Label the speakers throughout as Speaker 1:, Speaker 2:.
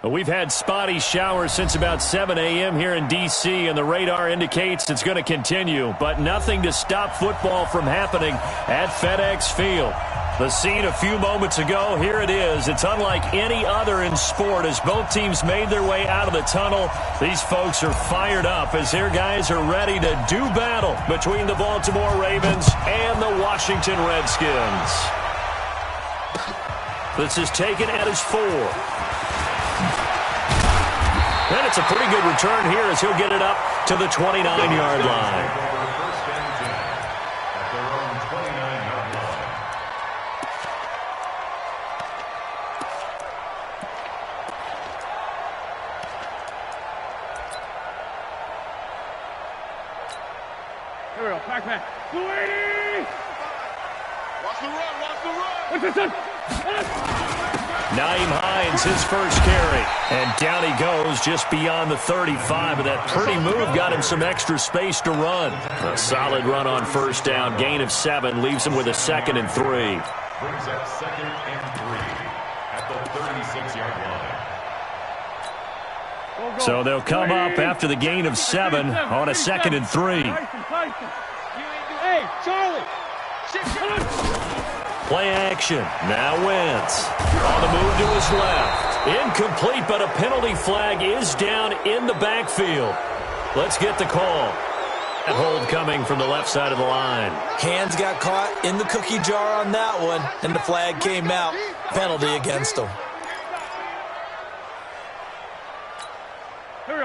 Speaker 1: We've had spotty showers since about 7 a.m. here in D.C., and the radar indicates it's going to continue, but nothing to stop football from happening at FedEx Field. The scene a few moments ago, here it is. It's unlike any other in sport as both teams made their way out of the tunnel. These folks are fired up as their guys are ready to do battle between the Baltimore Ravens and the Washington Redskins. This is taken at his 4. And it's a pretty good return here as he'll get it up to the 29-yard line.
Speaker 2: Here we go, back. 280! Watch the run! What's this?
Speaker 1: Nyheim Hines, his first carry. And down he goes just beyond the 35. But that pretty move got him some extra space to run. A solid run on first down. Gain of 7 leaves him with a 2nd and 3.
Speaker 3: Brings up 2nd and 3 at the 36-yard line.
Speaker 1: So they'll come up after the gain of 7 on a 2nd and 3.
Speaker 2: Hey, Charlie!
Speaker 1: Play action. Now Wentz. On the move to his left. Incomplete, but a penalty flag is down in the backfield. Let's get the call. That hold coming from the left side of the line.
Speaker 4: Hands got caught in the cookie jar on that one, and the flag came out. Penalty against him.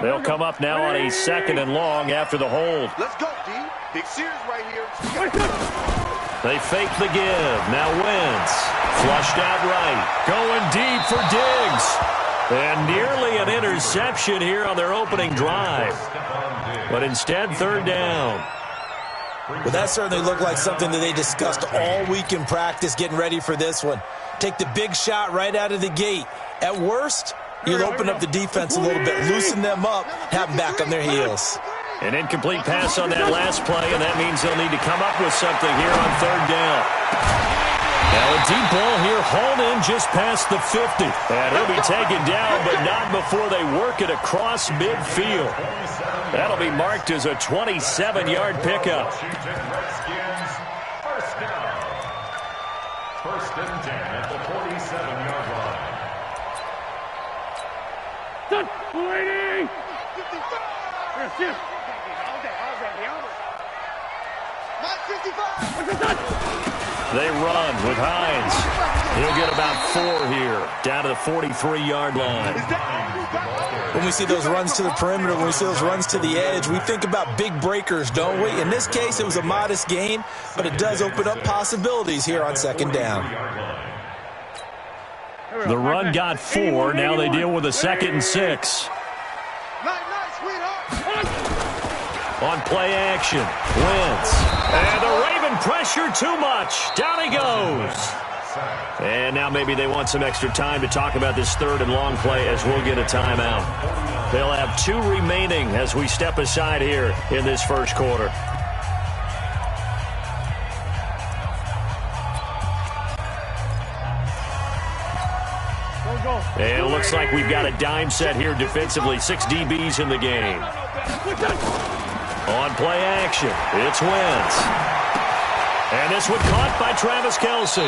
Speaker 1: They'll come up now on a 2nd and long after the hold.
Speaker 5: Let's go, D. Big Sears right here.
Speaker 1: They fake the give. Now Wentz. Flushed out right. Going deep for Diggs. And nearly an interception here on their opening drive. But instead, 3rd down.
Speaker 4: Well, that certainly looked like something that they discussed all week in practice getting ready for this one. Take the big shot right out of the gate. At worst, you'll open up the defense a little bit, loosen them up, have them back on their heels.
Speaker 1: An incomplete pass on that last play, and that means they'll need to come up with something here on 3rd down. Now a deep ball here, hauled in just past the 50. And he'll be taken down, but not before they work it across midfield. That'll be marked as a 27-yard pickup.
Speaker 3: First and 10 at the 47-yard line.
Speaker 2: Done! 280! Yes.
Speaker 1: They run with Hines. He'll get about 4 here, down to the 43-yard line.
Speaker 4: When we see those runs to the perimeter, when we see those runs to the edge, we think about big breakers, don't we? In this case, it was a modest gain, but it does open up possibilities here on 2nd down.
Speaker 1: The run got 4. Now they deal with a 2nd and 6. On play action, Wentz. And the Raven pressure too much. Down he goes. And now maybe they want some extra time to talk about this 3rd and long play as we'll get a timeout. They'll have 2 remaining as we step aside here in this first quarter. And it looks like we've got a dime set here defensively. 6 DBs in the game. On play action, it's Wentz. And this one caught by Travis Kelce.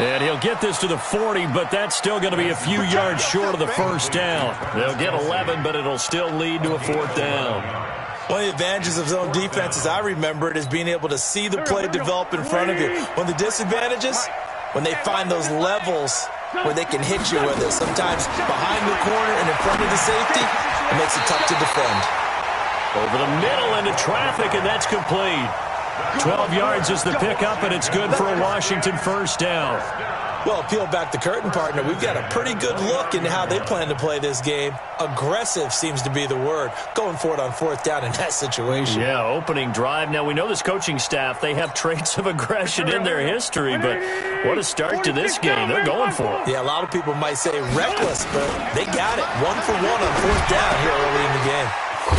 Speaker 1: And he'll get this to the 40, but that's still going to be a few yards short of the first down. They'll get 11, but it'll still lead to a 4th down.
Speaker 4: One of the advantages of zone defense, as I remember it, is being able to see the play develop in front of you. One of the disadvantages, when they find those levels where they can hit you with it. Sometimes behind the corner and in front of the safety, it makes it tough to defend.
Speaker 1: Over the middle into traffic, and that's complete. 12 yards is the pickup, and it's good for a Washington first down.
Speaker 4: Well, peel back the curtain, partner. We've got a pretty good look into how they plan to play this game. Aggressive seems to be the word. Going for it on 4th down in that situation.
Speaker 1: Yeah, opening drive. Now, we know this coaching staff, they have traits of aggression in their history, but what a start to this game. They're going for it.
Speaker 4: Yeah, a lot of people might say reckless, but they got it. 1 for 1 on 4th down here early in the game.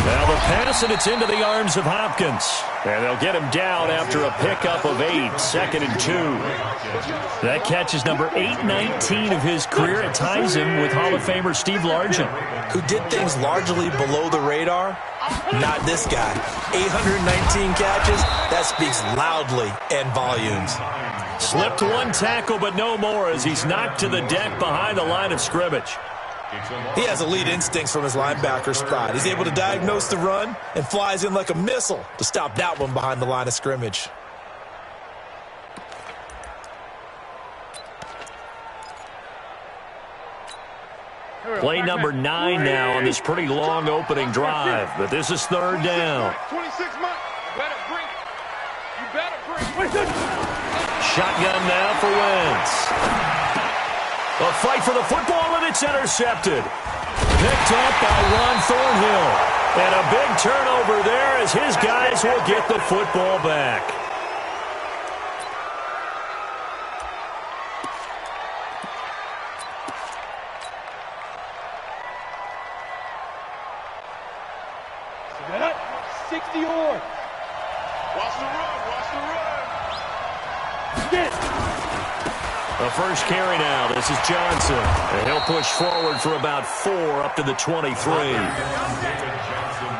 Speaker 1: Now the pass, and it's into the arms of Hopkins. And they'll get him down after a pickup of 8, 2nd and 2. That catch is number 819 of his career. It ties him with Hall of Famer Steve Largent,
Speaker 4: who did things largely below the radar. Not this guy. 819 catches, that speaks loudly and volumes.
Speaker 1: Slipped one tackle, but no more as he's knocked to the deck behind the line of scrimmage.
Speaker 4: He has elite instincts from his linebacker spot. He's able to diagnose the run and flies in like a missile to stop that one behind the line of scrimmage.
Speaker 1: Play number 9 now on this pretty long opening drive, but this is 3rd down.
Speaker 5: 26 months. You better bring.
Speaker 1: Shotgun now for Wentz. A fight for the football, and it's intercepted. Picked up by Ron Thornhill. And a big turnover there as his guys will get the football back.
Speaker 2: Get up. 60 yard.
Speaker 5: Watch the run. Watch the run.
Speaker 2: Get.
Speaker 1: The first carry now. This is Johnson. And he'll push forward for about 4 up to the 23.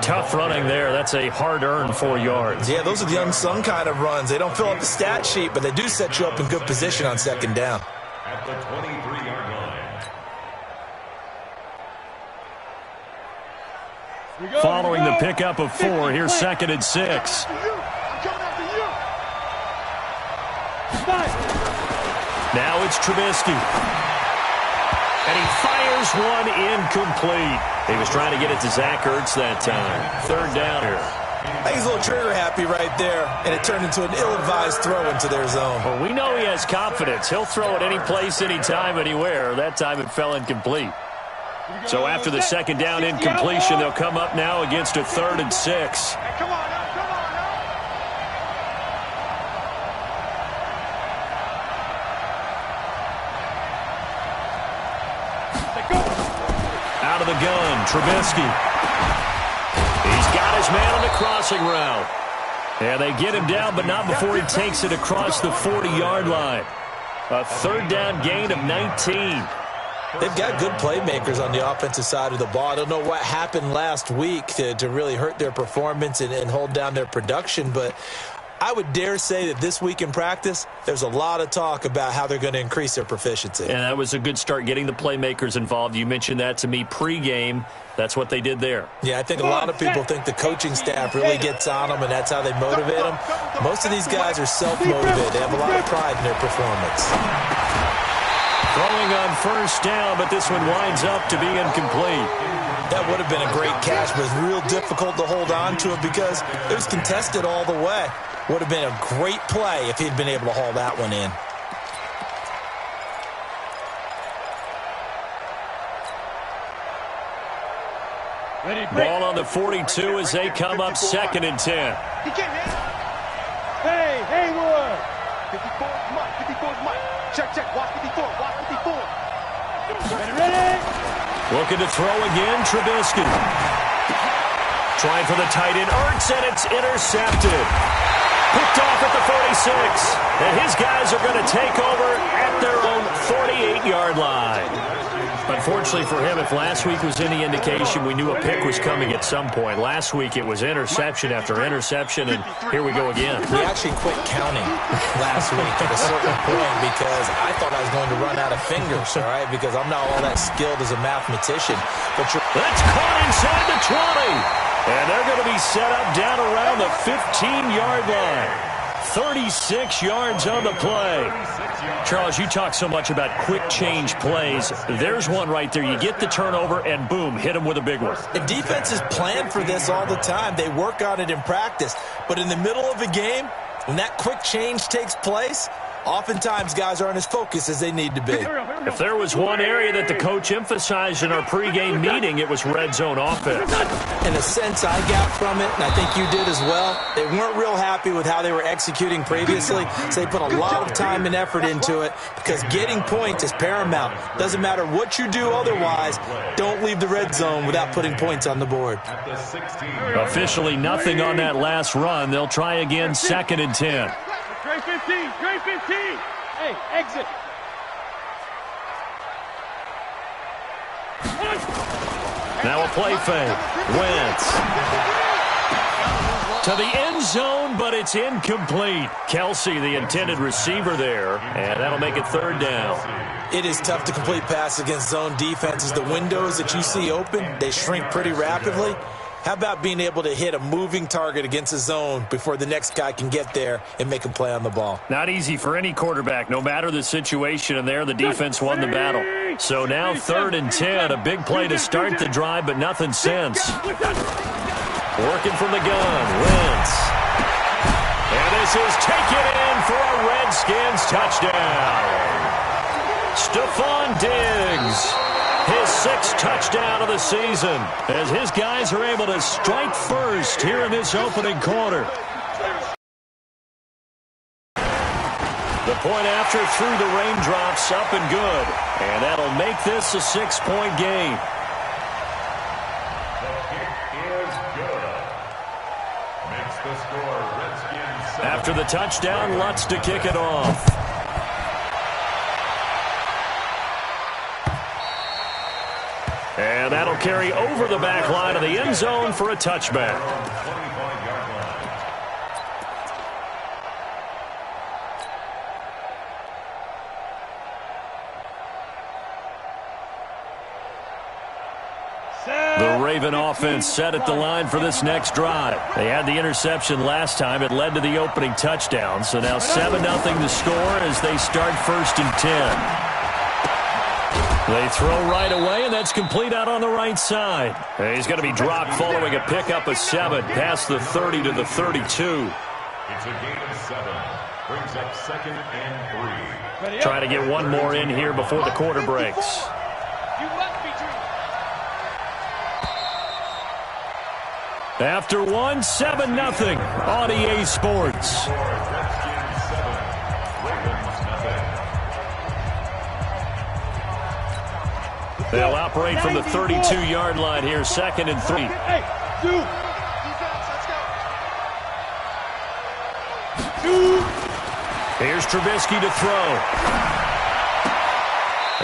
Speaker 1: Tough running there. That's a hard-earned 4 yards.
Speaker 4: Yeah, those are the unsung kind of runs. They don't fill up the stat sheet, but they do set you up in good position on 2nd down.
Speaker 3: At the 23-yard line.
Speaker 1: Following the pickup of 4, here's 2nd and 6. Now it's Trubisky. And he fires one incomplete. He was trying to get it to Zach Ertz that time. 3rd down here.
Speaker 4: I think he's a little trigger happy right there, and it turned into an ill-advised throw into their zone.
Speaker 1: Well, we know he has confidence. He'll throw it any place, anytime, anywhere. That time it fell incomplete. So after the 2nd down incompletion, they'll come up now against a 3rd and 6.
Speaker 5: Come on now. Come on now.
Speaker 1: Out of the gun, Trubisky. He's got his man on the crossing route. And they get him down, but not before he takes it across the 40-yard line. A 3rd down gain of 19.
Speaker 4: They've got good playmakers on the offensive side of the ball. I don't know what happened last week to really hurt their performance and hold down their production, but I would dare say that this week in practice, there's a lot of talk about how they're going to increase their proficiency.
Speaker 1: And that was a good start, getting the playmakers involved. You mentioned that to me pregame. That's what they did there.
Speaker 4: Yeah, I think a lot of people think the coaching staff really gets on them, and that's how they motivate them. Most of these guys are self-motivated. They have a lot of pride in their performance.
Speaker 1: Throwing on 1st down, but this one winds up to be incomplete.
Speaker 4: That would have been a great catch, but it's real difficult to hold on to it because it was contested all the way. Would have been a great play if he'd been able to haul that one in.
Speaker 1: Ball on the 42 as they come up 2nd and 10.
Speaker 2: Hey, Haywood.
Speaker 5: 54 Mike. 54 Mike. Check. Watch 54. Watch 54.
Speaker 2: Ready?
Speaker 1: Looking to throw again, Trubisky. Trying for the tight end, Ertz, and it's intercepted. Picked off at the 46. And his guys are going to take over at their own 48-yard line. Unfortunately for him, if last week was any indication, we knew a pick was coming at some point. Last week it was interception after interception, and here we go again.
Speaker 4: We actually quit counting last week at a certain point because I thought I was going to run out of fingers, all right, because I'm not all that skilled as a mathematician. But
Speaker 1: that's caught inside the 20. And they're going to be set up down around the 15-yard line. 36 yards on the play. Charles, you talk so much about quick change plays. There's one right there. You get the turnover, and boom, hit them with a big one.
Speaker 4: And defenses plan for this all the time. They work on it in practice. But in the middle of a game, when that quick change takes place, Oftentimes, guys aren't as focused as they need to be.
Speaker 1: If there was one area that the coach emphasized in our pregame meeting, it was red zone offense.
Speaker 4: In a sense, I got from it, and I think you did as well. They weren't real happy with how they were executing previously, so they put a lot of time and effort into it because getting points is paramount. Doesn't matter what you do otherwise, don't leave the red zone without putting points on the board.
Speaker 1: Officially nothing on that last run. They'll try again, 2nd and 10.
Speaker 2: Trey 15, Trey 15. Hey, exit.
Speaker 1: Now a play fake. Wentz. To the end zone, but it's incomplete. Kelsey, the intended receiver there, and that'll make it 3rd down.
Speaker 4: It is tough to complete passes against zone defenses. The windows that you see open, they shrink pretty rapidly. How about being able to hit a moving target against a zone before the next guy can get there and make a play on the ball?
Speaker 1: Not easy for any quarterback, no matter the situation, and there the defense won the battle. So now 3rd and 10, a big play to start the drive, but nothing since. Working from the gun, Wentz. And this is taken in for a Redskins touchdown. Stephon Diggs. His 6th touchdown of the season as his guys are able to strike first here in this opening quarter. The point after through the raindrops, up and good. And that'll make this a 6-point game.
Speaker 3: The kick is good. Makes the score Redskins 7.
Speaker 1: After the touchdown, Lutz to kick it off. And that'll carry over the back line of the end zone for a touchback. The Raven offense set at the line for this next drive. They had the interception last time. It led to the opening touchdown. So now 7-0 the score as they start 1st and 10. They throw right away, and that's complete out on the right side. He's going to be dropped following a pickup of 7 past the 30 to the 32.
Speaker 3: It's a gain of 7. Brings up 2nd and 3.
Speaker 1: Trying to get one more in here before the quarter breaks. After 1, 7-0 on EA Sports.
Speaker 3: Redskins 7. Ravens nothing.
Speaker 1: They'll operate from the 32-yard line here, 2nd and 3.
Speaker 2: Hey, 2.
Speaker 1: Here's Trubisky to throw.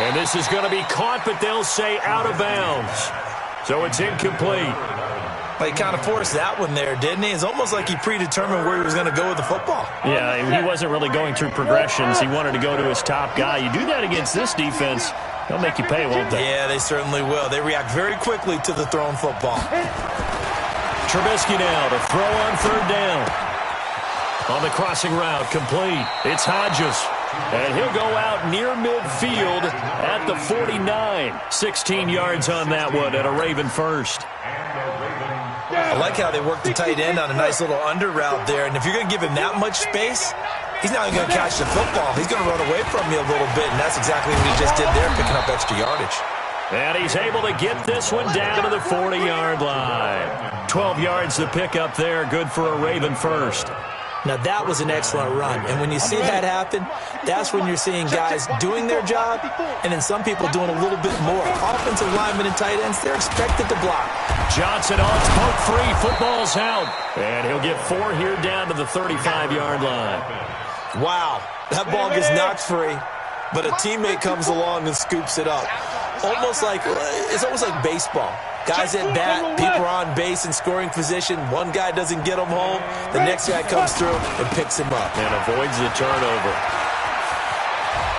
Speaker 1: And this is going to be caught, but they'll say out of bounds. So it's incomplete.
Speaker 4: Well, he kind of forced that one there, didn't he? It's almost like he predetermined where he was going to go with the football.
Speaker 1: Yeah, he wasn't really going through progressions. He wanted to go to his top guy. You do that against this defense, they'll make you pay, won't they?
Speaker 4: Yeah, they certainly will. They react very quickly to the thrown football.
Speaker 1: Trubisky now to throw on 3rd down. On the crossing route, complete. It's Hodges. And he'll go out near midfield at the 49. 16 yards on that one at a Raven first.
Speaker 4: I like how they work the tight end on a nice little under route there. And if you're going to give him that much space, he's not going to catch the football. He's going to run away from you a little bit, and that's exactly what he just did there, picking up extra yardage.
Speaker 1: And he's able to get this one down to the 40-yard line. 12 yards to pick up there, good for a Raven first.
Speaker 4: Now, that was an excellent run. And when you see that happen, that's when you're seeing guys doing their job and then some people doing a little bit more. Offensive linemen and tight ends, they're expected to block.
Speaker 1: Johnson on poke 3. Football's out. And he'll get 4 here down to the 35-yard line.
Speaker 4: Wow. That ball gets knocked free, but a teammate comes along and scoops it up. It's almost like baseball. Guys at bat, people are on base in scoring position. One guy doesn't get him home. The next guy comes through and picks him up.
Speaker 1: And avoids the turnover.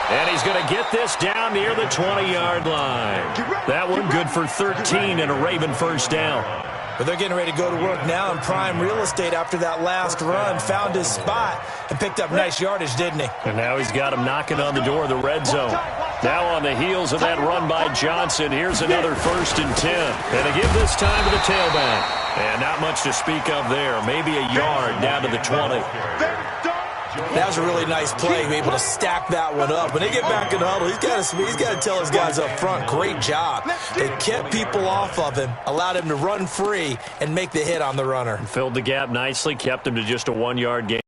Speaker 1: And he's going to get this down near the 20-yard line. That one good for 13 and a Raven first down.
Speaker 4: But they're getting ready to go to work now in prime real estate after that last run. Found his spot and picked up nice yardage, didn't he?
Speaker 1: And now he's got him knocking on the door of the red zone. Now on the heels of that run by Johnson, here's another 1st and 10. And to give this time to the tailback. And not much to speak of there. Maybe a yard down to the 20.
Speaker 4: That was a really nice play, be able to stack that one up. When they get back in the huddle, he's got to tell his guys up front, great job. They kept people off of him, allowed him to run free and make the hit on the runner.
Speaker 1: Filled the gap nicely, kept him to just a 1-yard gain.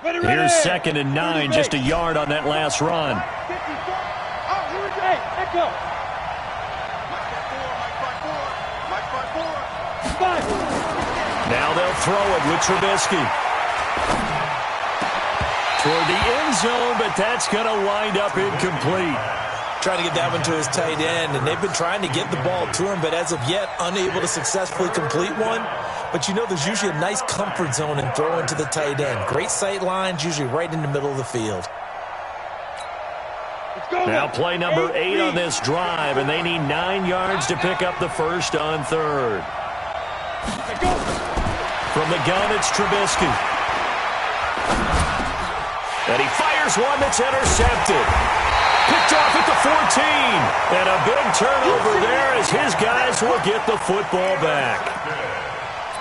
Speaker 1: Here's 2nd and 9, just a yard on that last run. Now they'll throw it with Trubisky. Toward the end zone, but that's going to wind up incomplete.
Speaker 4: Trying to get that one to his tight end, and they've been trying to get the ball to him, but as of yet, unable to successfully complete one. But you know there's usually a nice comfort zone in throwing to the tight end. Great sight lines, usually right in the middle of the field.
Speaker 1: Now play number 8 on this drive, and they need 9 yards to pick up the first on 3rd. From the gun, it's Trubisky. And he fires one that's intercepted. Picked off at the 14. And a big turnover there as his guys will get the football back.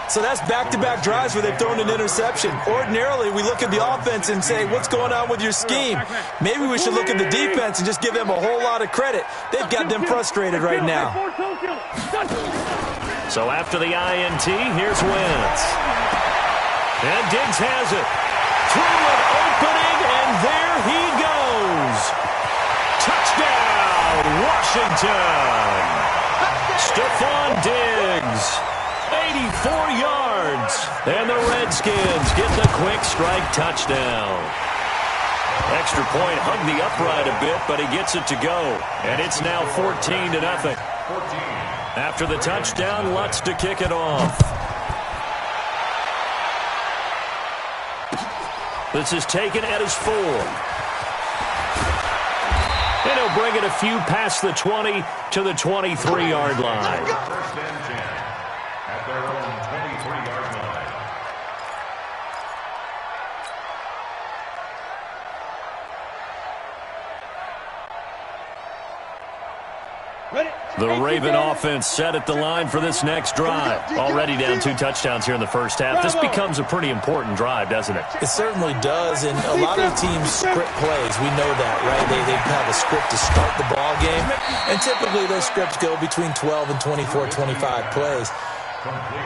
Speaker 4: So that's back-to-back drives where they've thrown an interception. Ordinarily, we look at the offense and say, what's going on with your scheme? Maybe we should look at the defense and just give them a whole lot of credit. They've got them frustrated right now.
Speaker 1: So after the INT, here's Wentz. And Diggs has it. Through an opening, and there he goes. Touchdown, Washington. Stephon Diggs, 84 yards. And the Redskins get the quick strike touchdown. Extra point hugged the upright a bit, but he gets it to go. And it's now 14-0. After the touchdown, Lutz to kick it off. This is taken at his 4. And he'll bring it a few past the 20 to the 23-yard line.
Speaker 3: First and 10 at their own 23-yard line.
Speaker 1: The Raven offense set at the line for this next drive. Already down 2 touchdowns here in the first half. This becomes a pretty important drive, doesn't it?
Speaker 4: It certainly does, and a lot of teams script plays. We know that, right? They have a script to start the ball game, and typically those scripts go between 12 and 24, 25 plays.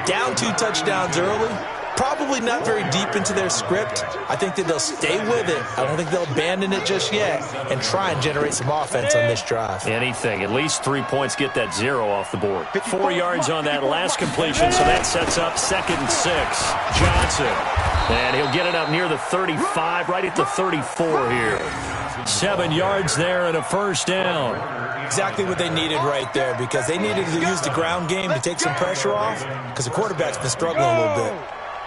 Speaker 4: Down 2 touchdowns early, probably not very deep into their script. I think that they'll stay with it. I don't think they'll abandon it just yet and try and generate some offense on this drive.
Speaker 1: Anything. At least 3 points, get that 0 off the board. 4 yards on that last completion, so that sets up 2nd and 6. Johnson. And he'll get it up near the 35, right at the 34 here. 7 yards there and a first down.
Speaker 4: Exactly what they needed right there, because they needed to use the ground game to take some pressure off, because the quarterback's been struggling a little bit.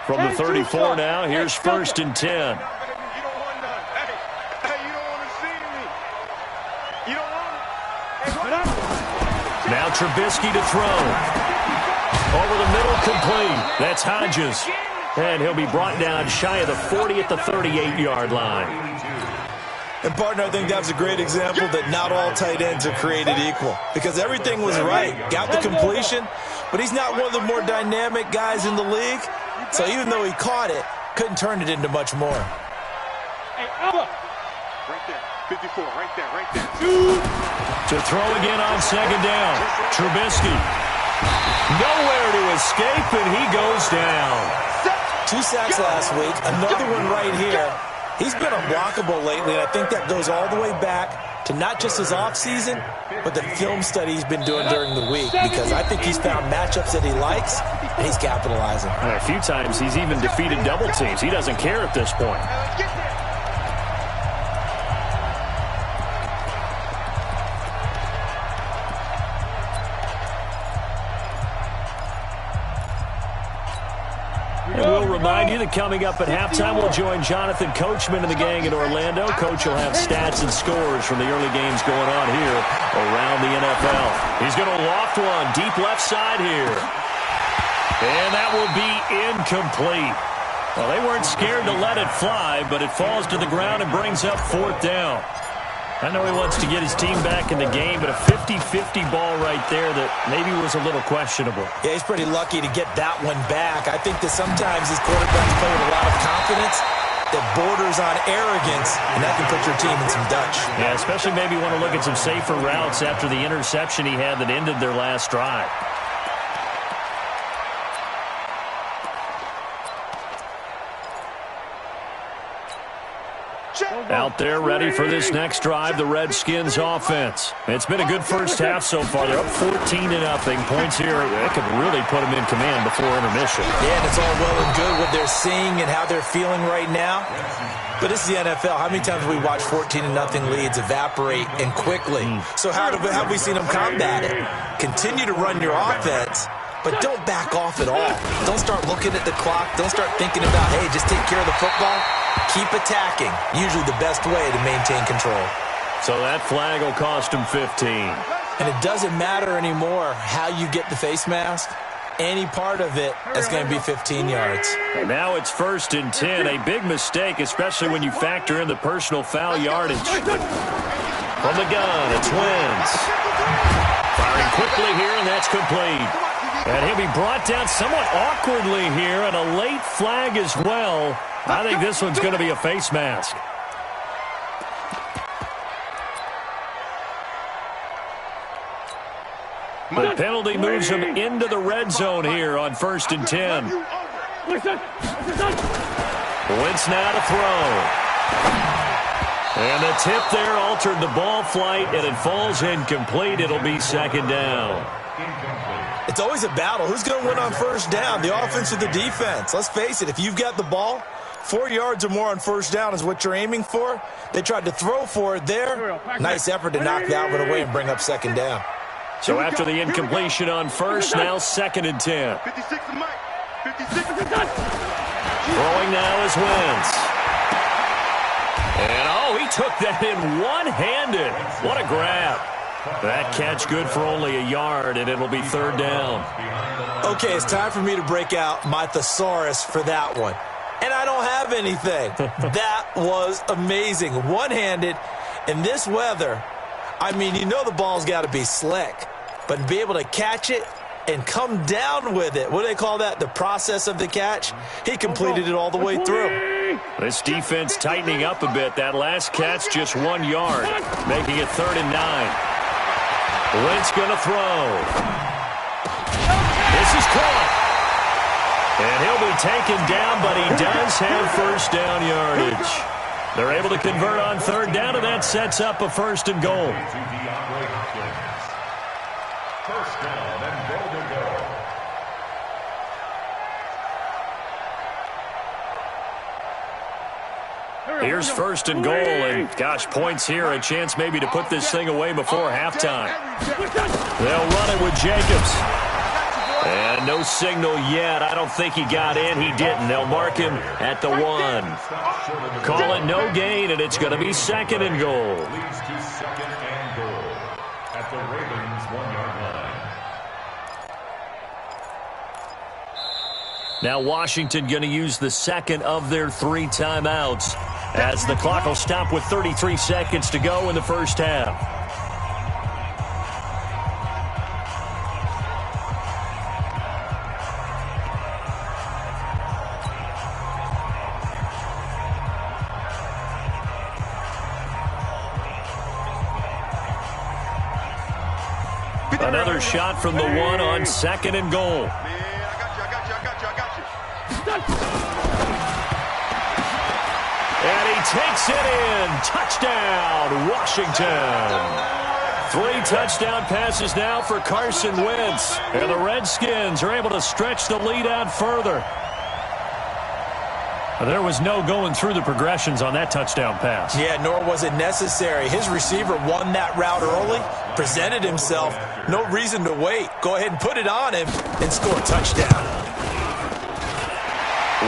Speaker 1: From the 34 now, here's 1st and 10.
Speaker 5: You don't want none. Hey, you don't want to see me. You don't want it.
Speaker 1: Now Trubisky to throw. Over the middle, complete. That's Hodges. And he'll be brought down shy of the 40 at the 38-yard line.
Speaker 4: And, partner, I think that was a great example that not all tight ends are created equal, because everything was right. Got the completion, but he's not one of the more dynamic guys in the league. So even though he caught it, couldn't turn it into much more.
Speaker 5: Hey, Alba. Right there. 54, right there.
Speaker 1: To throw again on 2nd down. Trubisky. Nowhere to escape, and he goes down.
Speaker 4: 2 sacks last week. Another one right here. He's been unblockable lately, and I think that goes all the way back to not just his offseason, but the film study he's been doing during the week, because I think he's found matchups that he likes, and he's capitalizing.
Speaker 1: A few times he's even defeated double teams. He doesn't care at this point. And we'll remind you that coming up at halftime, we'll join Jonathan Coachman and the gang in Orlando. Coach will have stats and scores from the early games going on here around the NFL. He's going to loft one deep left side here. And that will be incomplete. Well, they weren't scared to let it fly, but it falls to the ground and brings up 4th down. I know he wants to get his team back in the game, but a 50-50 ball right there that maybe was a little questionable.
Speaker 4: Yeah, he's pretty lucky to get that one back. I think that sometimes these quarterbacks play with a lot of confidence that borders on arrogance, and that can put your team in some Dutch.
Speaker 1: Yeah, especially maybe want to look at some safer routes after the interception he had that ended their last drive. Out there ready for this next drive, the Redskins offense. It's been a good first half so far. They're up 14-0. Points here, that could really put them in command before intermission.
Speaker 4: Yeah, and it's all well and good what they're seeing and how they're feeling right now. But this is the NFL. How many times have we watched 14-0 leads evaporate and quickly? So how have we seen them combat it? Continue to run your offense, but don't back off at all. Don't start looking at the clock. Don't start thinking about, hey, just take care of the football. Keep attacking. Usually the best way to maintain control.
Speaker 1: So that flag will cost him 15.
Speaker 4: And it doesn't matter anymore how you get the face mask. Any part of it is going to be 15 yards.
Speaker 1: And now it's 1st and 10. A big mistake, especially when you factor in the personal foul yardage. From the gun, it's Wentz. Firing quickly here, and that's complete. And he'll be brought down somewhat awkwardly here, and a late flag as well. I think this one's going to be a face mask. The penalty moves him into the red zone here on 1st and 10. Wentz now to throw. And the tip there altered the ball flight, and it falls incomplete. It'll be 2nd down.
Speaker 4: It's always a battle. Who's going to win on 1st down, the offense or the defense? Let's face it, if you've got the ball, 4 yards or more on 1st down is what you're aiming for. They tried to throw for it there. Nice effort to knock that one away and bring up 2nd down.
Speaker 1: So after the incompletion on 1st, now 2nd and 10.
Speaker 5: 56 to Mike. 56 to
Speaker 1: Throwing now is Wentz. And, he took that in one-handed. What a grab. That catch good for only a yard, and it'll be 3rd down.
Speaker 4: Okay, it's time for me to break out my thesaurus for that one. And I don't have anything. That was amazing. One-handed in this weather. I mean, you know the ball's got to be slick. But to be able to catch it and come down with it, what do they call that? The process of the catch? He completed it all the way through.
Speaker 1: This defense tightening up a bit. That last catch just 1 yard, making it 3rd and 9. Wentz going to throw. This is caught. And he'll be taken down, but he does have 1st down yardage. They're able to convert on 3rd down, and that sets up a 1st and goal.
Speaker 3: 1st down and goal to go.
Speaker 1: Here's 1st and goal, and gosh, points here, a chance maybe to put this thing away before halftime. They'll run it with Jacobs. And no signal yet. I don't think he got in. He didn't. They'll mark him at the 1. Call it no gain, and it's going to be 2nd and goal.
Speaker 3: Leads to 2nd and goal at the Ravens' 1-yard line.
Speaker 1: Now Washington going to use the 2nd of their 3 timeouts as the clock will stop with 33 seconds to go in the 1st half. Another shot from the 1 on 2nd and goal.
Speaker 5: Man, I got you.
Speaker 1: And he takes it in. Touchdown, Washington. 3 touchdown passes now for Carson Wentz. And the Redskins are able to stretch the lead out further. There was no going through the progressions on that touchdown pass.
Speaker 4: Yeah, nor was it necessary. His receiver won that route early, presented himself. No reason to wait. Go ahead and put it on him and score a touchdown.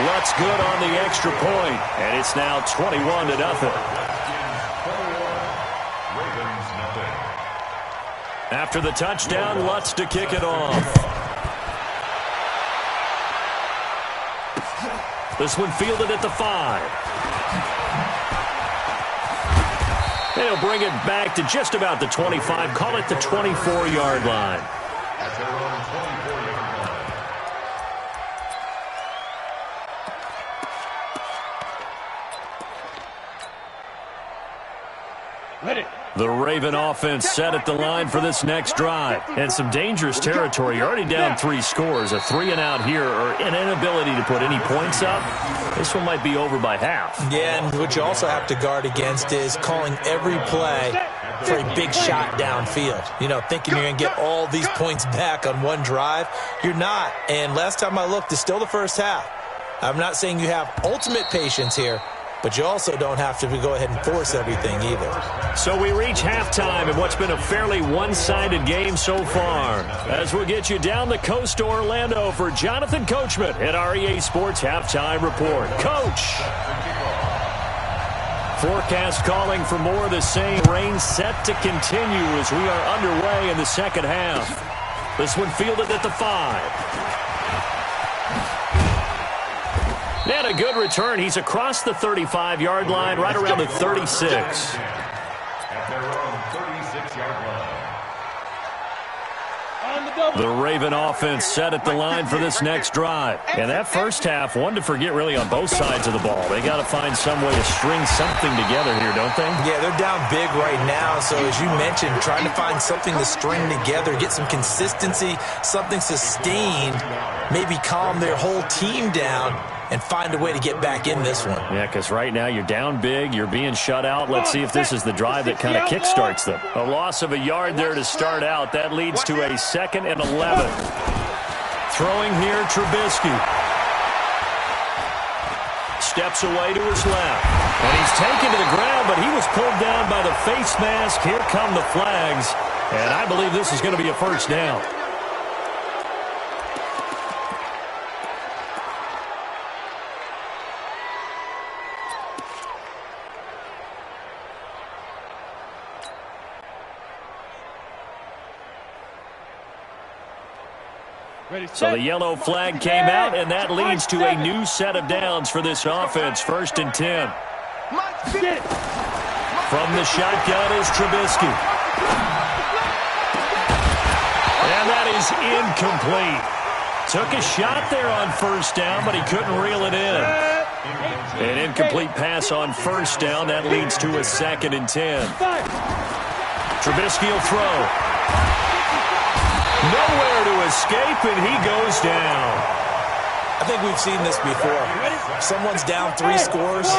Speaker 1: Lutz good on the extra point, and it's now 21-0. After the touchdown, Lutz to kick it off. This one fielded at the 5. They'll bring it back to just about the 25. Call it the 24-yard line.
Speaker 3: At their own 24-yard line.
Speaker 1: The Raven offense set at the line for this next drive. And some dangerous territory. You're already down 3 scores. A 3-and-out here, or an inability to put any points up. This one might be over by half.
Speaker 4: Yeah, and what you also have to guard against is calling every play for a big shot downfield. You know, thinking you're going to get all these points back on one drive. You're not. And last time I looked, it's still the first half. I'm not saying you have ultimate patience here, but you also don't have to go ahead and force everything either.
Speaker 1: So we reach halftime in what's been a fairly one-sided game so far. As we'll get you down the coast to Orlando for Jonathan Coachman at our EA Sports Halftime Report. Coach! Forecast calling for more of the same. Rain set to continue as we are underway in the second half. This one fielded at the 5. They had a good return. He's across the 35-yard line, right around the 36.
Speaker 3: At their own 36-yard line.
Speaker 1: The Raven offense set at the line for this next drive. And that first half, one to forget really on both sides of the ball. They got to find some way to string something together here, don't they?
Speaker 4: Yeah, they're down big right now. So as you mentioned, trying to find something to string together, get some consistency, something sustained, maybe calm their whole team down and find a way to get back in this one.
Speaker 1: Yeah, because right now you're down big, you're being shut out. Let's see if this is the drive that kind of kickstarts them. A loss of a yard there to start out. That leads to a 2nd and 11. Throwing here, Trubisky. Steps away to his left. And he's taken to the ground, but he was pulled down by the face mask. Here come the flags. And I believe this is going to be a first down. So the yellow flag came out, and that leads to a new set of downs for this offense. 1st and 10. From the shotgun is Trubisky. And that is incomplete. Took a shot there on 1st down, but he couldn't reel it in. An incomplete pass on 1st down. That leads to a 2nd and 10. Trubisky will throw. Nowhere to escape, and he goes down.
Speaker 4: I think we've seen this before. Someone's down 3 scores.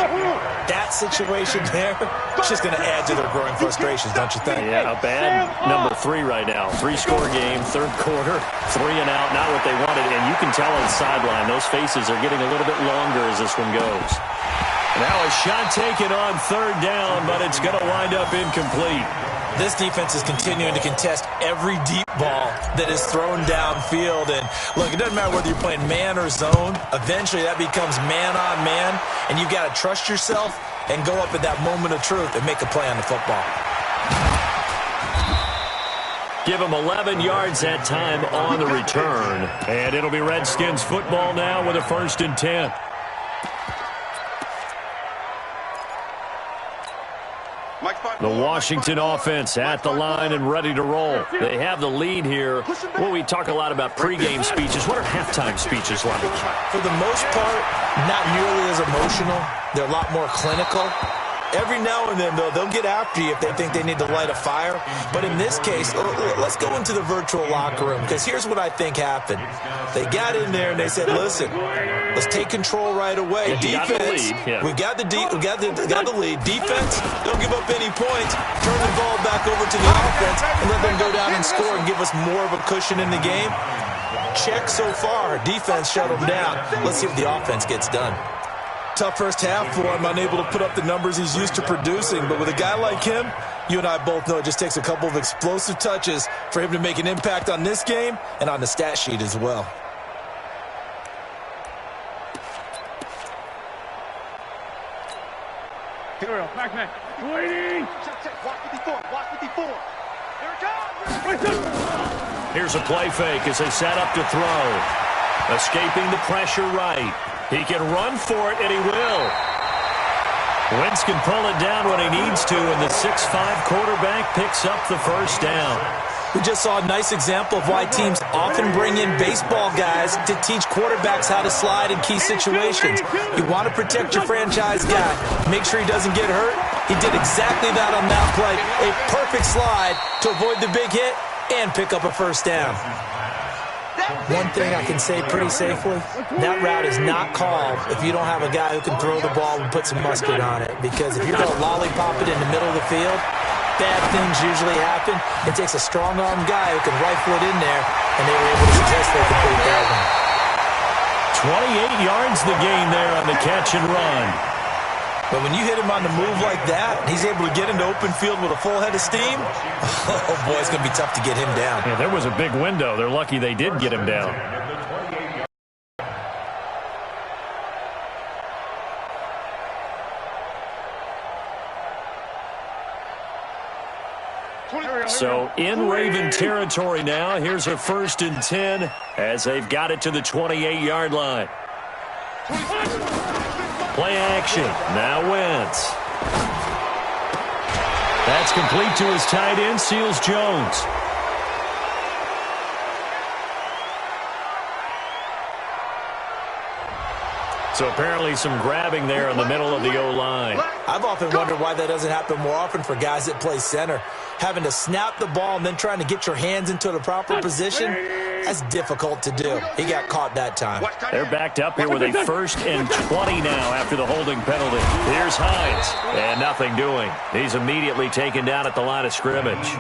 Speaker 4: That situation there, it's just going to add to their growing frustrations, don't you think?
Speaker 1: Yeah, a bad number 3 right now. 3-score game, 3rd quarter, 3-and-out, not what they wanted. And you can tell on the sideline, those faces are getting a little bit longer as this one goes. Now a shot taken on 3rd down, but it's going to wind up incomplete.
Speaker 4: This defense is continuing to contest every deep ball that is thrown downfield. And, look, it doesn't matter whether you're playing man or zone. Eventually, that becomes man-on-man, and you've got to trust yourself and go up at that moment of truth and make a play on the football.
Speaker 1: Give him 11 yards that time on the return. And it'll be Redskins football now with a 1st and 10. The Washington offense at the line and ready to roll. They have the lead here. Well, we talk a lot about pregame speeches. What are halftime speeches like?
Speaker 4: For the most part, not nearly as emotional. They're a lot more clinical. Every now and then, though, they'll get after you if they think they need to light a fire. But in this case, let's go into the virtual locker room, because here's what I think happened. They got in there and they said, listen, let's take control right away. Defense, we got the lead. Defense, don't give up any points. Turn the ball back over to the offense and let them go down and score and give us more of a cushion in the game. Check so far. Defense shut them down. Let's see if the offense gets done. Tough first half for him, unable to put up the numbers he's used to producing. But with a guy like him, you and I both know it just takes a couple of explosive touches for him to make an impact on this game and on the stat sheet as well.
Speaker 2: Here we go, back man. Waiting.
Speaker 5: Watch 54. Here it comes.
Speaker 1: Here's a play fake as they set up to throw. Escaping the pressure right. He can run for it, and he will. Wentz can pull it down when he needs to, and the 6'5 quarterback picks up the first down.
Speaker 4: We just saw a nice example of why teams often bring in baseball guys to teach quarterbacks how to slide in key situations. You want to protect your franchise guy. Make sure he doesn't get hurt. He did exactly that on that play. A perfect slide to avoid the big hit and pick up a first down. One thing I can say pretty safely, that route is not called if you don't have a guy who can throw the ball and put some mustard on it. Because if you're going to lollipop it in the middle of the field, bad things usually happen. It takes a strong-arm guy who can rifle it in there, and they were able to successfully complete that one.
Speaker 1: 28 yards the gain there on the catch and run.
Speaker 4: But when you hit him on the move like that, he's able to get into open field with a full head of steam, oh, boy, it's going to be tough to get him down.
Speaker 1: Yeah, there was a big window. They're lucky they did get him down. So in Raven territory now, here's a 1st and 10 as they've got it to the 28-yard line. Play action. Now Wentz. That's complete to his tight end, Seals Jones. So apparently some grabbing there in the middle of the O-line.
Speaker 4: I've often wondered why that doesn't happen more often for guys that play center. Having to snap the ball and then trying to get your hands into the proper position, that's difficult to do. He got caught that time.
Speaker 1: They're backed up here with a 1st and 20 now after the holding penalty. Here's Hines, and nothing doing. He's immediately taken down at the line of scrimmage.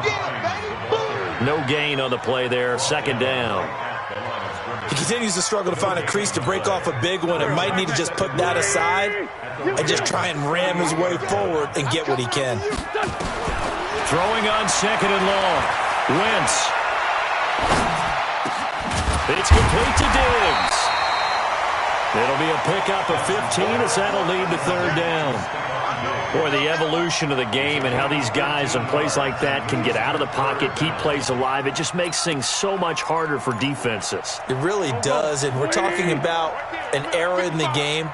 Speaker 1: No gain on the play there, 2nd down.
Speaker 4: He continues to struggle to find a crease to break off a big one and might need to just put that aside and just try and ram his way forward and get what he can.
Speaker 1: Throwing on 2nd and long. Wentz. It's complete to Diggs. It'll be a pickup of 15 as that'll lead to 3rd down. Boy, the evolution of the game and how these guys on plays like that can get out of the pocket, keep plays alive, it just makes things so much harder for defenses.
Speaker 4: It really does, and we're talking about an era in the game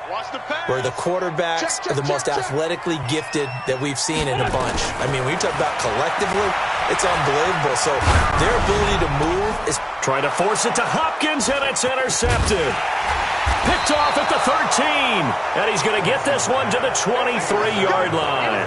Speaker 4: where the quarterbacks are the most athletically gifted that we've seen in a bunch. I mean, when you talk about collectively, it's unbelievable. So their ability to move is...
Speaker 1: Trying to force it to Hopkins, and it's intercepted. Picked off at the 13, and he's going to get this one to the 23-yard line.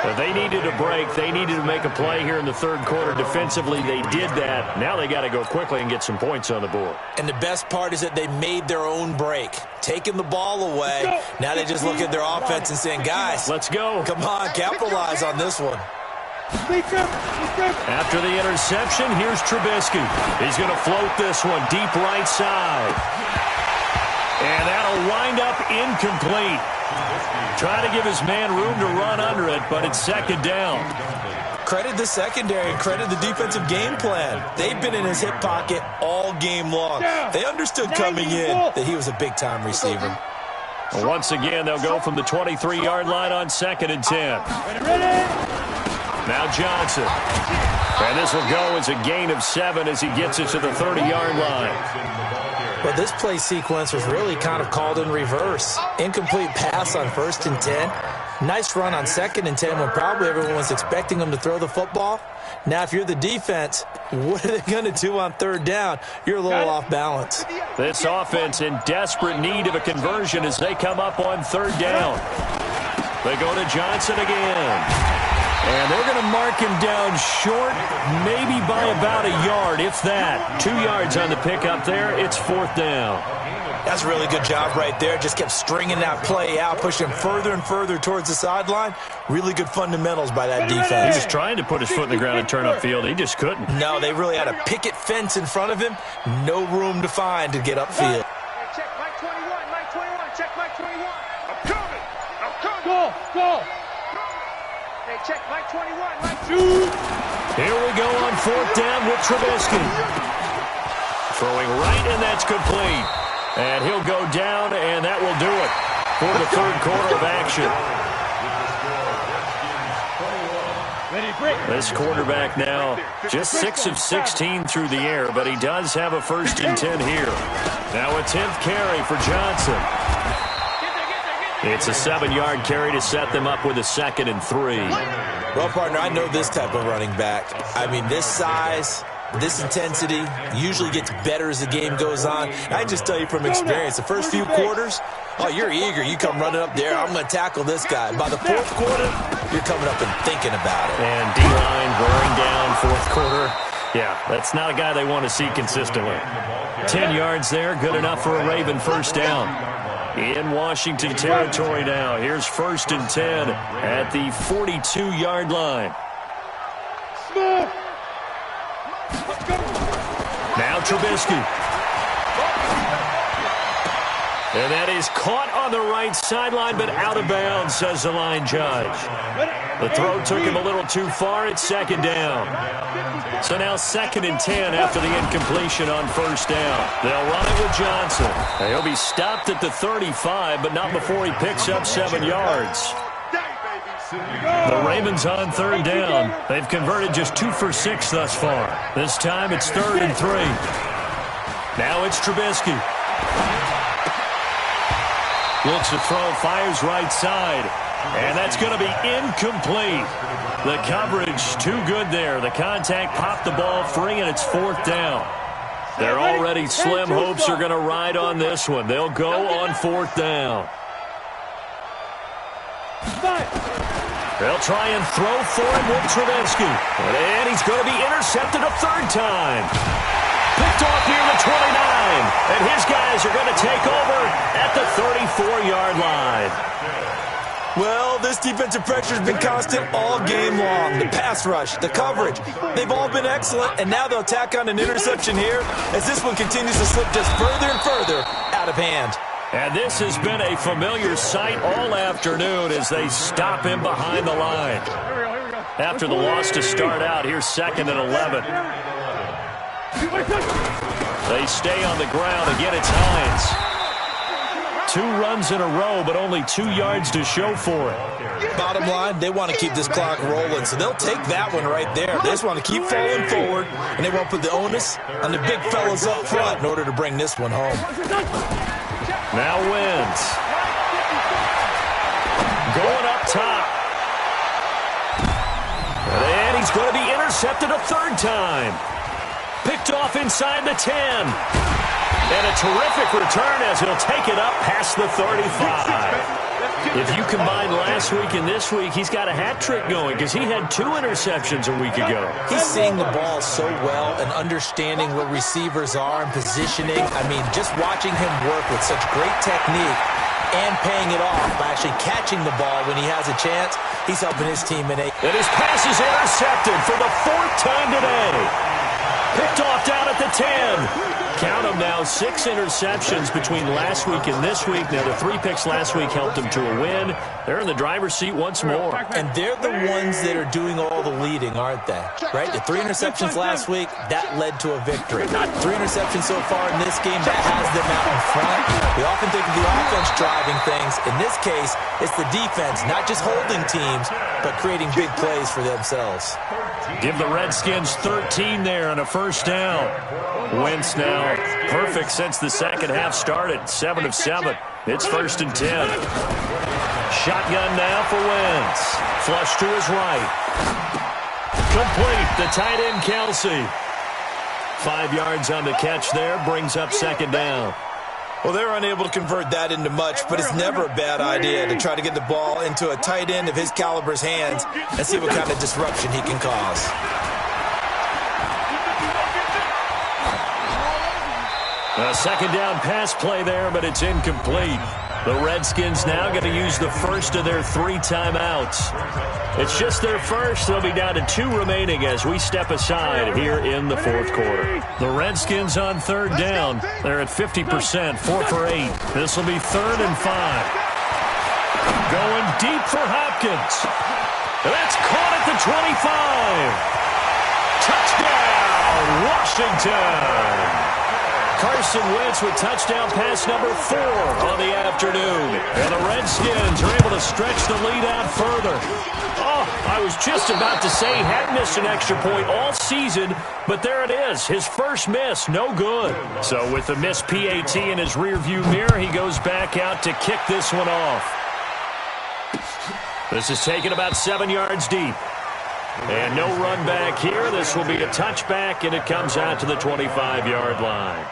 Speaker 1: But they needed a break. They needed to make a play here in the 3rd quarter. Defensively, they did that. Now they got to go quickly and get some points on the board.
Speaker 4: And the best part is that they made their own break, taking the ball away. Now they just look at their offense and saying, guys,
Speaker 1: let's go.
Speaker 4: Come on, capitalize on this one.
Speaker 1: After the interception, here's Trubisky. He's going to float this one deep right side. And that'll wind up incomplete. Trying to give his man room to run under it, but it's 2nd down.
Speaker 4: Credit the secondary and credit the defensive game plan. They've been in his hip pocket all game long. They understood coming in that he was a big-time receiver.
Speaker 1: Once again, they'll go from the 23-yard line on 2nd and 10. Now Johnson. And this will go as a gain of 7 as he gets it to the 30-yard line.
Speaker 4: Well, this play sequence was really kind of called in reverse. Incomplete pass on 1st and 10. Nice run on 2nd and 10 when probably everyone was expecting him to throw the football. Now, if you're the defense, what are they going to do on 3rd down? You're a little off balance.
Speaker 1: This offense in desperate need of a conversion as they come up on 3rd down. They go to Johnson again. And they're going to mark him down short, maybe by about a yard, if that. 2 yards on the pickup there. It's 4th down.
Speaker 4: That's a really good job right there. Just kept stringing that play out, pushing him further and further towards the sideline. Really good fundamentals by that defense.
Speaker 1: He was trying to put his foot in the ground and turn upfield. He just couldn't.
Speaker 4: No, they really had a picket fence in front of him. No room to find to get upfield.
Speaker 5: Check Mike 21, Mike 21, check Mike 21. I'm coming.
Speaker 2: Go.
Speaker 5: Hey, check Mike 21, Mike 2.
Speaker 1: Here we go on 4th down with Trubisky. Throwing right, and that's complete. And he'll go down, and that will do it for the 3rd quarter of action. This quarterback now just 6 of 16 through the air, but he does have a 1st and 10 here. Now a 10th carry for Johnson. It's a 7-yard carry to set them up with a 2nd and 3.
Speaker 4: Well, partner, I know this type of running back. I mean, this size, this intensity usually gets better as the game goes on. I just tell you from experience, the first few quarters, oh, you're eager. You come running up there, I'm going to tackle this guy. By the fourth quarter, you're coming up and thinking about it.
Speaker 1: And D-line wearing down fourth quarter. Yeah, that's not a guy they want to see consistently. 10 yards there, good enough for a Raven first down. In Washington territory now. Here's 1st and 10 at the 42-yard line. Now Trubisky. And that is caught on the right sideline, but out of bounds, says the line judge. The throw took him a little too far. It's 2nd down. So now 2nd and 10 after the incompletion on 1st down. They'll run it with Johnson. He'll be stopped at the 35, but not before he picks up 7 yards. The Ravens on 3rd down. They've converted just 2 for 6 thus far. This time it's 3rd and 3. Now it's Trubisky. Looks to throw, fires right side. And that's going to be incomplete. The coverage too good there. The contact popped the ball free, and it's 4th down. They're already slim hopes are going to ride on this one. They'll go on 4th down. They'll try and throw for him with Trubisky. And he's going to be intercepted a 3rd time. Picked off near the 29. And his guys are going to take over at the 34-yard line.
Speaker 4: Well, this defensive pressure has been constant all game long. The pass rush, the coverage, they've all been excellent. And now they'll tack on an interception here as this one continues to slip just further and further out of hand.
Speaker 1: And this has been a familiar sight all afternoon as they stop him behind the line. After the loss to start out, here's 2nd and 11. They stay on the ground. Again, it's Hines. 2 runs in a row, but only 2 yards to show for it.
Speaker 4: Bottom line, they want to keep this clock rolling, so they'll take that one right there. They just want to keep falling forward, and they won't put the onus on the big fellas up front in order to bring this one home.
Speaker 1: Now Wentz. Going up top. And he's going to be intercepted a 3rd time. Picked off inside the 10. And a terrific return as he'll take it up past the 35. If you combine last week and this week, he's got a hat trick going because he had 2 interceptions a week ago.
Speaker 4: He's seeing the ball so well and understanding where receivers are and positioning. I mean, just watching him work with such great technique and paying it off by actually catching the ball when he has a chance, he's helping his team in 8.
Speaker 1: And his pass is intercepted for the 4th time today. Picked off down at the 10. Count them now, 6 interceptions between last week and this week. Now, the 3 picks last week helped them to a win. They're in the driver's seat once more.
Speaker 4: And they're the ones that are doing all the leading, aren't they? Right? The 3 interceptions last week, that led to a victory. 3 interceptions so far in this game, that has them out in front. We often think of the offense driving things. In this case, it's the defense, not just holding teams, but creating big plays for themselves.
Speaker 1: Give the Redskins 13 there on a 1st down. Wentz now perfect since the 2nd half started. 7 of 7. It's 1st and 10. Shotgun now for Wentz. Flush to his right. Complete. The tight end Kelsey. 5 yards on the catch there. Brings up 2nd down.
Speaker 4: Well, they're unable to convert that into much, but it's never a bad idea to try to get the ball into a tight end of his caliber's hands and see what kind of disruption he can cause.
Speaker 1: A 2nd down pass play there, but it's incomplete. The Redskins now going to use the first of their 3 timeouts. It's just their first. They'll be down to 2 remaining as we step aside here in the 4th quarter. The Redskins on 3rd down. They're at 50%, 4 for 8. This will be 3rd and 5. Going deep for Hopkins. That's caught at the 25. Touchdown, Washington. Carson Wentz with touchdown pass number 4 on the afternoon. And the Redskins are able to stretch the lead out further. Oh, I was just about to say he hadn't missed an extra point all season, but there it is. His first miss, no good. So with the missed PAT in his rearview mirror, he goes back out to kick this one off. This is taken about 7 yards deep. And no run back here. This will be a touchback, and it comes out to the 25-yard line.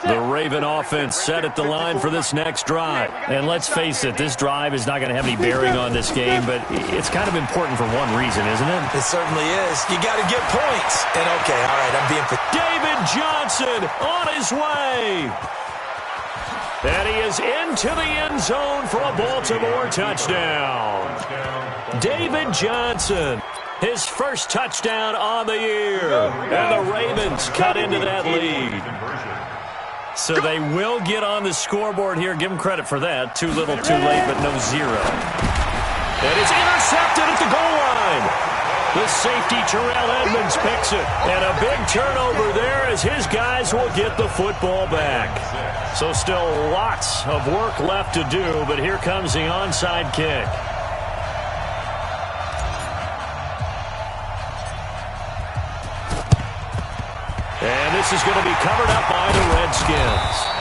Speaker 1: The Raven offense set at the line for this next drive. And let's face it, this drive is not going to have any bearing on this game, but it's kind of important for one reason, isn't it?
Speaker 4: It certainly is. You got to get points. And okay, all right, I'm being...
Speaker 1: David Johnson on his way. And he is into the end zone for a Baltimore touchdown. David Johnson, his first touchdown on the year. And the Ravens cut into that lead. So they will get on the scoreboard here. Give them credit for that. Too little, too late, but no zero. And it's intercepted at the goal line. The safety, Terrell Edmonds, picks it. And a big turnover there as his guys will get the football back. So still lots of work left to do, but here comes the onside kick. And this is going to be covered up by the Redskins.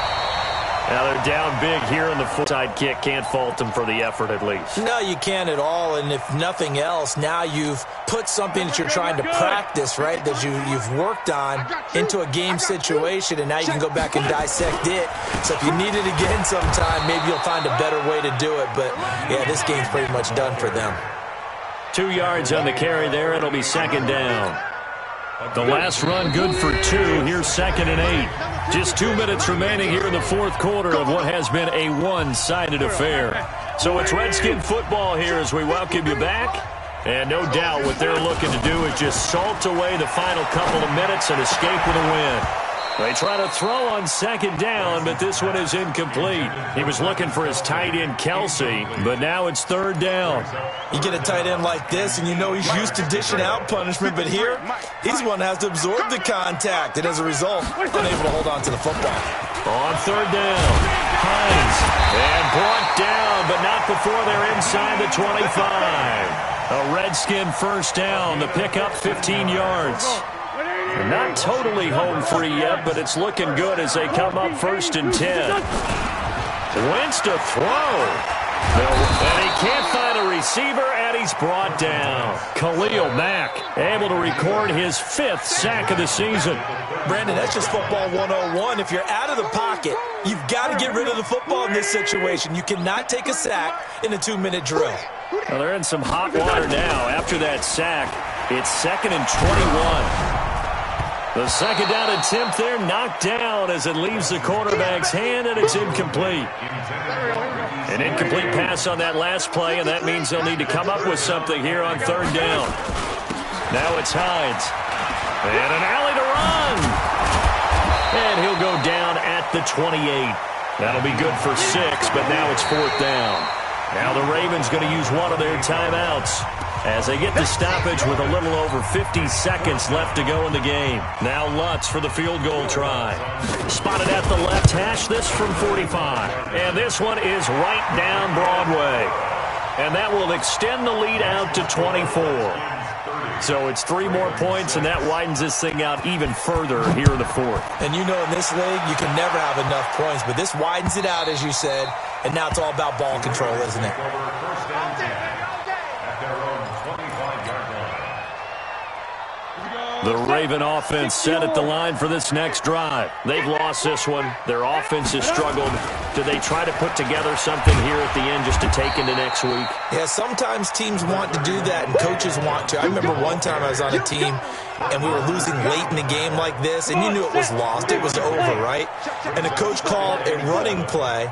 Speaker 1: Now they're down big here in the onside kick. Can't fault them for the effort at least.
Speaker 4: No, you can't at all. And if nothing else, now you've put something that you're trying to practice, right, that you've worked on into a game situation, and now you can go back and dissect it. So if you need it again sometime, maybe you'll find a better way to do it. But, yeah, this game's pretty much done for them.
Speaker 1: 2 yards on the carry there. It'll be second down. The last run good for 2. Here's 2nd and 8. Just 2 minutes remaining here in the fourth quarter of what has been a one-sided affair. So it's Redskin football here as we welcome you back. And no doubt what they're looking to do is just salt away the final couple of minutes and escape with a win. They try to throw on second down, but this one is incomplete. He was looking for his tight end, Kelsey, but now it's third down.
Speaker 4: You get a tight end like this, and you know he's used to dishing out punishment, but here, he's the one that has to absorb the contact, and as a result, unable to hold on to the football.
Speaker 1: On third down, Hines, and brought down, but not before they're inside the 25. A Redskin first down, the pickup 15 yards. They're not totally home free yet, but it's looking good as they come up 1st and 10. Wentz to throw. And he can't find a receiver, and he's brought down. Khalil Mack able to record his 5th sack of the season.
Speaker 4: Brandon, that's just football 101. If you're out of the pocket, you've got to get rid of the football in this situation. You cannot take a sack in a 2-minute drill.
Speaker 1: Well, they're in some hot water now. After that sack, it's 2nd and 21. The second down attempt there knocked down as it leaves the quarterback's hand, and it's incomplete. An incomplete pass on that last play, and that means they'll need to come up with something here on third down. Now it's Hines. And an alley to run. And he'll go down at the 28. That'll be good for 6, but now it's 4th down. Now the Ravens going to use one of their timeouts as they get the stoppage with a little over 50 seconds left to go in the game. Now Lutz for the field goal try. Spotted at the left hash, this from 45. And this one is right down Broadway. And that will extend the lead out to 24. So it's 3 more points, and that widens this thing out even further here in the fourth.
Speaker 4: And you know in this league, you can never have enough points, but this widens it out, as you said, and now it's all about ball control, isn't it?
Speaker 1: The Raven offense set at the line for this next drive. They've lost this one. Their offense has struggled. Do they try to put together something here at the end just to take into next week?
Speaker 4: Yeah, sometimes teams want to do that and coaches want to. I remember one time I was on a team and we were losing late in the game like this, and you knew it was lost. It was over, right? And the coach called a running play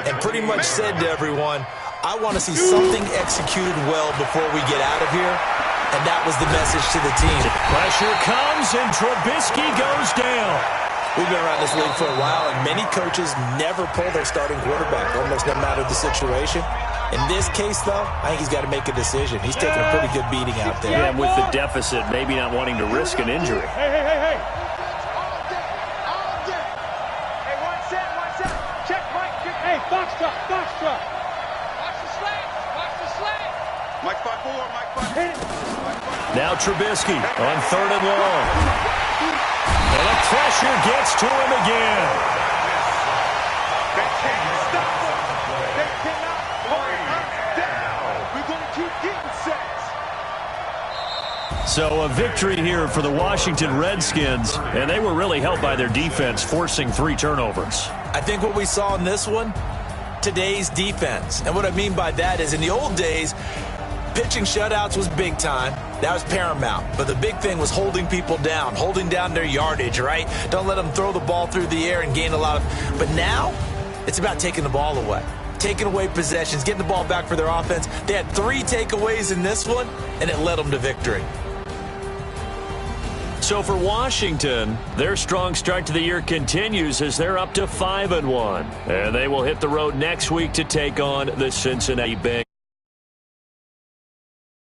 Speaker 4: and pretty much said to everyone, I want to see something executed well before we get out of here. And that was the message to the team.
Speaker 1: Pressure comes, and Trubisky goes down.
Speaker 4: We've been around this league for a while, and many coaches never pull their starting quarterback, almost no matter the situation. In this case, though, I think he's got to make a decision. He's taking a pretty good beating out there.
Speaker 1: Yeah, with the deficit, maybe not wanting to risk an injury.
Speaker 2: Hey. Hey, one set. Check, Mike. Hey, box truck. Watch the slant. Mike 5-4, Mike 5. Hit it.
Speaker 1: Now Trubisky on 3rd and long. And the pressure gets to him again.
Speaker 5: They can't stop him. They cannot hold him down. keep getting sacks.
Speaker 1: So a victory here for the Washington Redskins, and they were really helped by their defense, forcing 3 turnovers.
Speaker 4: I think what we saw in this one, today's defense. And what I mean by that is in the old days, pitching shutouts was big time. That was paramount. But the big thing was holding people down, holding down their yardage, right? Don't let them throw the ball through the air and gain a lot of. But now it's about taking the ball away, taking away possessions, getting the ball back for their offense. They had 3 takeaways in this one, and it led them to victory.
Speaker 1: So for Washington, their strong start to the year continues as they're up to 5-1. And they will hit the road next week to take on the Cincinnati Bengals.